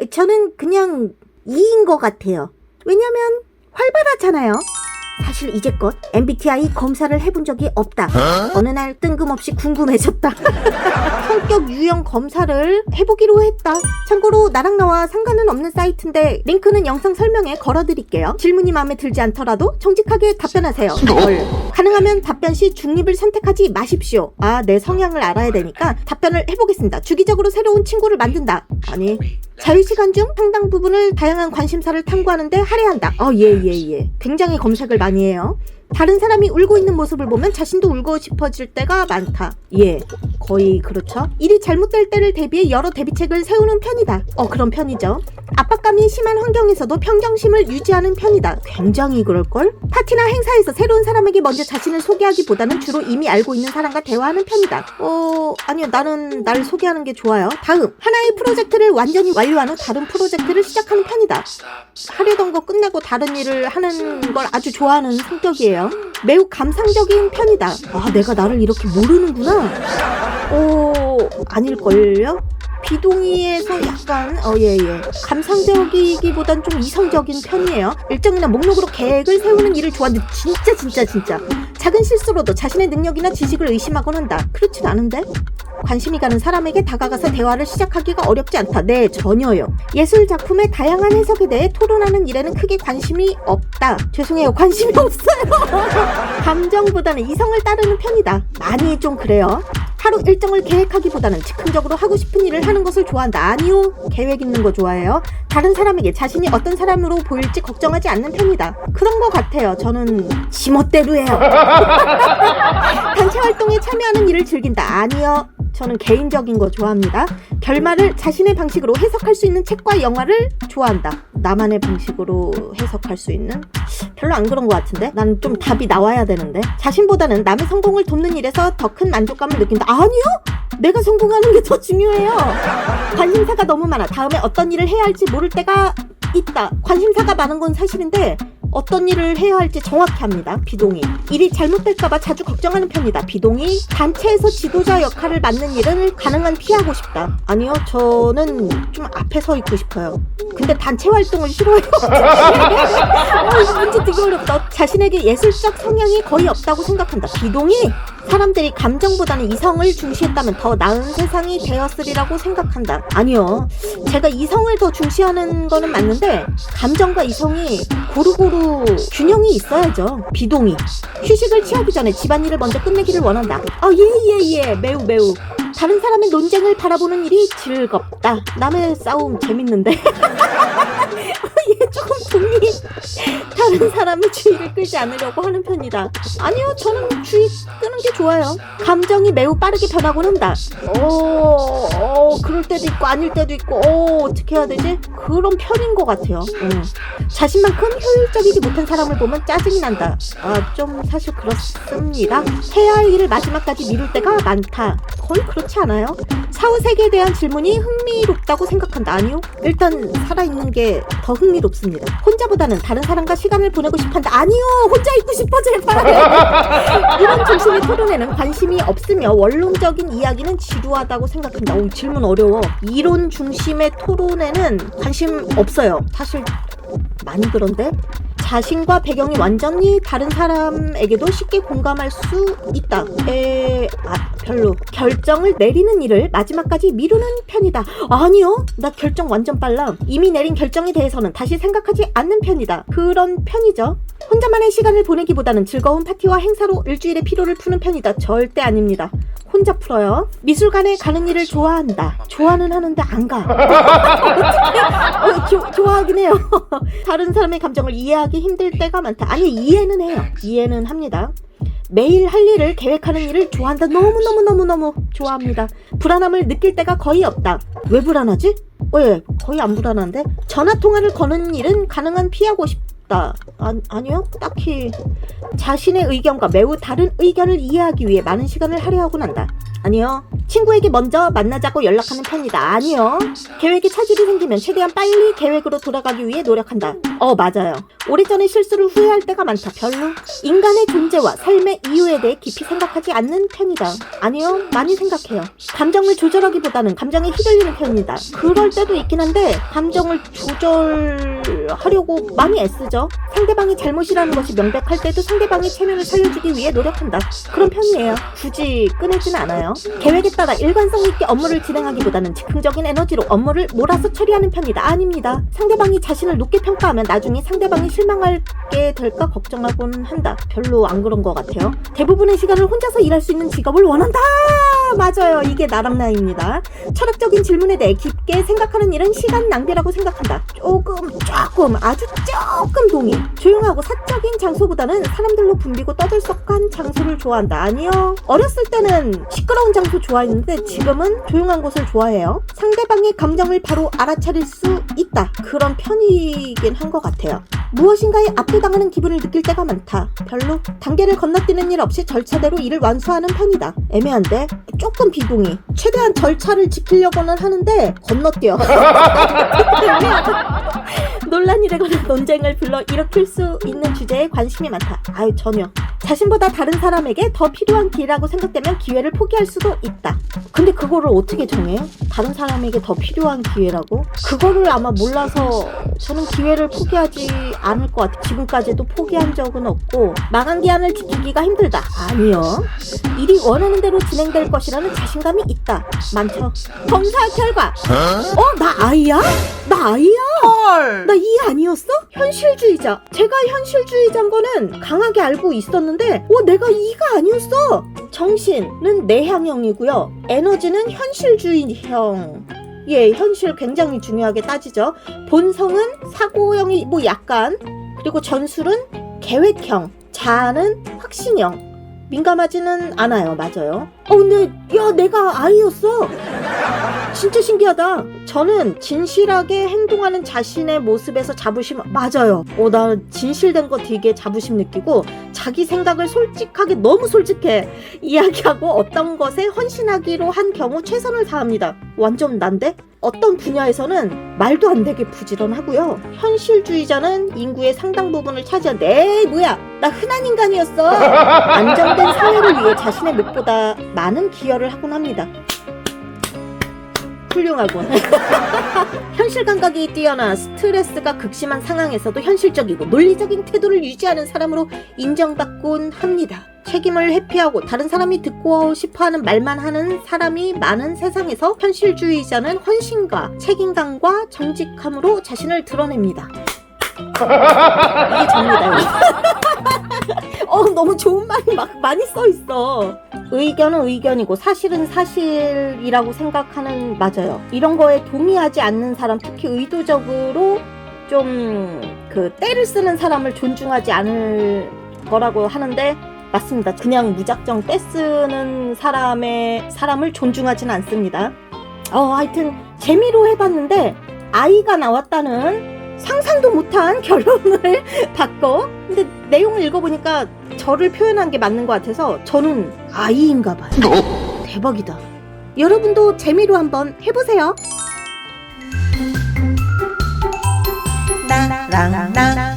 저는 그냥 2인 것 같아요. 왜냐면 활발하잖아요. 사실 이제껏 MBTI 검사를 해본 적이 없다. 어느 날 뜬금없이 궁금해졌다. 성격 유형 검사를 해보기로 했다. 참고로 나랑 나와 상관은 없는 사이트인데 링크는 영상 설명에 걸어드릴게요. 질문이 마음에 들지 않더라도 정직하게 답변하세요. 가능하면 답변 시 중립을 선택하지 마십시오. 내 성향을 알아야 되니까 답변을 해보겠습니다. 주기적으로 새로운 친구를 만든다. 아니, 자유시간 중 상당 부분을 다양한 관심사를 탐구하는데 할애한다. 예. 굉장히 검색을 많이 해요. 다른 사람이 울고 있는 모습을 보면 자신도 울고 싶어질 때가 많다. 예, 거의 그렇죠. 일이 잘못될 때를 대비해 여러 대비책을 세우는 편이다. 그런 편이죠. 압박감이 심한 환경에서도 평정심을 유지하는 편이다. 굉장히 그럴걸? 파티나 행사에서 새로운 사람에게 먼저 자신을 소개하기보다는 주로 이미 알고 있는 사람과 대화하는 편이다. 아니요, 나는 날 소개하는 게 좋아요. 다음, 하나의 프로젝트를 완전히 완료한 후 다른 프로젝트를 시작하는 편이다. 하려던 거 끝내고 다른 일을 하는 걸 아주 좋아하는 성격이에요. 매우 감상적인 편이다. 내가 나를 이렇게 모르는구나. 아닐걸요? 비동의에서 약간 감상적이기보단 좀 이성적인 편이에요. 일정이나 목록으로 계획을 세우는 일을 좋아하는데 진짜 작은 실수로도 자신의 능력이나 지식을 의심하곤 한다. 그렇진 않은데? 관심이 가는 사람에게 다가가서 대화를 시작하기가 어렵지 않다. 네, 전혀요. 예술 작품의 다양한 해석에 대해 토론하는 일에는 크게 관심이 없다. 죄송해요, 관심이 없어요. 감정보다는 이성을 따르는 편이다. 많이 좀 그래요. 하루 일정을 계획하기보다는 즉흥적으로 하고 싶은 일을 하는 것을 좋아한다. 아니요, 계획 있는 거 좋아해요. 다른 사람에게 자신이 어떤 사람으로 보일지 걱정하지 않는 편이다. 그런 거 같아요. 저는 지멋대로 해요. 단체 활동에 참여하는 일을 즐긴다. 아니요, 저는 개인적인 거 좋아합니다. 결말을 자신의 방식으로 해석할 수 있는 책과 영화를 좋아한다. 나만의 방식으로 해석할 수 있는? 별로 안 그런 것 같은데? 난 좀 답이 나와야 되는데? 자신보다는 남의 성공을 돕는 일에서 더 큰 만족감을 느낀다. 아니요? 내가 성공하는 게 더 중요해요. 관심사가 너무 많아. 다음에 어떤 일을 해야 할지 모를 때가 있다. 관심사가 많은 건 사실인데 어떤 일을 해야 할지 정확히 합니다. 비동의. 일이 잘못될까봐 자주 걱정하는 편이다. 비동의. 단체에서 지도자 역할을 맡는 일은 가능한 피하고 싶다. 아니요, 저는 좀 앞에 서 있고 싶어요. 근데 단체 활동을 싫어해요. 이거 문제 되게 어렵다. 자신에게 예술적 성향이 거의 없다고 생각한다. 비동의. 사람들이 감정보다는 이성을 중시했다면 더 나은 세상이 되었으리라고 생각한다. 아니요, 제가 이성을 더 중시하는 거는 맞는데 감정과 이성이 고루고루 균형이 있어야죠. 비동의. 휴식을 취하기 전에 집안일을 먼저 끝내기를 원한다. 매우. 다른 사람의 논쟁을 바라보는 일이 즐겁다. 남의 싸움 재밌는데. 얘 조금 동의. 다른 사람의 주의를 끌지 않으려고 하는 편이다. 아니요, 저는 주의 끄는 게 좋아요. 감정이 매우 빠르게 변하곤 한다. 그럴 때도 있고 아닐 때도 있고 어떻게 해야 되지? 그런 편인 것 같아요. 자신만큼 효율적이지 못한 사람을 보면 짜증이 난다. 좀 사실 그렇습니다. 해야 할 일을 마지막까지 미룰 때가 많다. 거의 그렇지 않아요? 사후세계에 대한 질문이 흥미롭다고 생각한다. 아니요, 일단 살아있는 게 더 흥미롭습니다. 혼자보다는 다른 사람과 시간을 보내고 싶한다. 아니요, 혼자 있고 싶어 제발. 이런 중심의 토론에는 관심이 없으며 원론적인 이야기는 지루하다고 생각한다. 질문 어려워. 이론 중심의 토론에는 관심 없어요. 사실 많이 그런데? 자신과 배경이 완전히 다른 사람에게도 쉽게 공감할 수 있다. 별로. 결정을 내리는 일을 마지막까지 미루는 편이다. 아니요, 나 결정 완전 빨라. 이미 내린 결정에 대해서는 다시 생각하지 않는 편이다. 그런 편이죠. 혼자만의 시간을 보내기보다는 즐거운 파티와 행사로 일주일의 피로를 푸는 편이다. 절대 아닙니다. 혼자 풀어요. 미술관에 가는 일을 좋아한다. 좋아는 하는데 안 가. 좋아하긴 해요. 다른 사람의 감정을 이해하기 힘들 때가 많다. 아니, 이해는 해요. 이해는 합니다. 매일 할 일을 계획하는 일을 좋아한다. 너무 좋아합니다. 불안함을 느낄 때가 거의 없다. 왜 불안하지? 거의 안 불안한데? 전화통화를 거는 일은 가능한 피하고 싶다. 아니요, 딱히. 자신의 의견과 매우 다른 의견을 이해하기 위해 많은 시간을 할애하곤 한다. 아니요. 친구에게 먼저 만나자고 연락하는 편이다. 아니요. 계획에 차질이 생기면 최대한 빨리 계획으로 돌아가기 위해 노력한다. 맞아요. 오래전에 실수를 후회할 때가 많다. 별로. 인간의 존재와 삶의 이유에 대해 깊이 생각하지 않는 편이다. 아니요. 많이 생각해요. 감정을 조절하기보다는 감정에 휘둘리는 편이다. 그럴 때도 있긴 한데 감정을 조절하려고 많이 애쓰죠. 상대방이 잘못이라는 것이 명백할 때도 상대방의 체면을 살려주기 위해 노력한다. 그런 편이에요. 굳이 꺼내지는 않아요. 계획에 따라 일관성 있게 업무를 진행하기보다는 즉흥적인 에너지로 업무를 몰아서 처리하는 편이다. 아닙니다. 상대방이 자신을 높게 평가하면 나중에 상대방이 실망하게 될까 걱정하곤 한다. 별로 안 그런 것 같아요. 대부분의 시간을 혼자서 일할 수 있는 직업을 원한다. 맞아요. 이게 나람나입니다. 철학적인 질문에 대해 깊게 생각하는 일은 시간 낭비라고 생각한다. 아주 조금 동의. 조용하고 사적인 장소보다는 사람들로 붐비고 떠들썩한 장소를 좋아한다. 아니요. 어렸을 때는 시끄러운 장소 좋아했는데 지금은 조용한 곳을 좋아해요. 상대방의 감정을 바로 알아차릴 수 있다. 그런 편이긴 한 것 같아요. 무엇인가에 압도당하는 기분을 느낄 때가 많다. 별로. 단계를 건너뛰는 일 없이 절차대로 일을 완수하는 편이다. 애매한데? 조금 비동의. 최대한 절차를 지키려고는 하는데 건너뛰어. 논란이 되거나 논쟁을 불러 일으킬 수 있는 주제에 관심이 많다. 전혀. 자신보다 다른 사람에게 더 필요한 기회라고 생각되면 기회를 포기할 수도 있다. 근데 그거를 어떻게 정해요? 다른 사람에게 더 필요한 기회라고? 그거를 아마 몰라서 저는 기회를 포기하지 않을 것 같아요. 지금까지도 포기한 적은 없고 마감 기한을 지키기가 힘들다. 아니요. 일이 원하는 대로 진행될 것이라는 자신감이 있다. 많죠. 검사 결과. 나 아이야? 나 아이야? 헐. 나 이 아니었어? 현실주의자. 제가 현실주의자인 거는 강하게 알고 있었는데 내가 이가 아니었어. 정신은 내향형이고요. 에너지는 현실주의형. 현실 굉장히 중요하게 따지죠. 본성은 사고형이 약간, 그리고 전술은 계획형, 자아는 확신형. 민감하지는 않아요. 맞아요. 근데 내가 아이였어. 진짜 신기하다. 저는 진실하게 행동하는 자신의 모습에서 자부심. 맞아요. 나 진실된 거 되게 자부심 느끼고 자기 생각을 솔직하게, 너무 솔직해 이야기하고 어떤 것에 헌신하기로 한 경우 최선을 다합니다. 완전 난데? 어떤 분야에서는 말도 안 되게 부지런하고요. 현실주의자는 인구의 상당 부분을 차지한데 뭐야, 나 흔한 인간이었어. 안정된 사회를 위해 자신의 몫보다 많은 기여를 하곤 합니다. 훌륭하군. 현실 감각이 뛰어나 스트레스가 극심한 상황에서도 현실적이고 논리적인 태도를 유지하는 사람으로 인정받곤 합니다. 책임을 회피하고 다른 사람이 듣고 싶어하는 말만 하는 사람이 많은 세상에서 현실주의자는 헌신과 책임감과 정직함으로 자신을 드러냅니다. 이게 접니다. 너무 좋은 말이 많이 써있어. 의견은 의견이고 사실은 사실이라고 생각하는, 맞아요. 이런 거에 동의하지 않는 사람, 특히 의도적으로 좀 때를 쓰는 사람을 존중하지 않을 거라고 하는데 맞습니다. 그냥 무작정 떼 쓰는 사람을 존중하진 않습니다. 하여튼 재미로 해봤는데 아이가 나왔다는 상상도 못한 결론을 받고, 근데 내용을 읽어보니까 저를 표현한 게 맞는 것 같아서 저는 아이인가 봐요. 대박이다. 여러분도 재미로 한번 해보세요. 나랑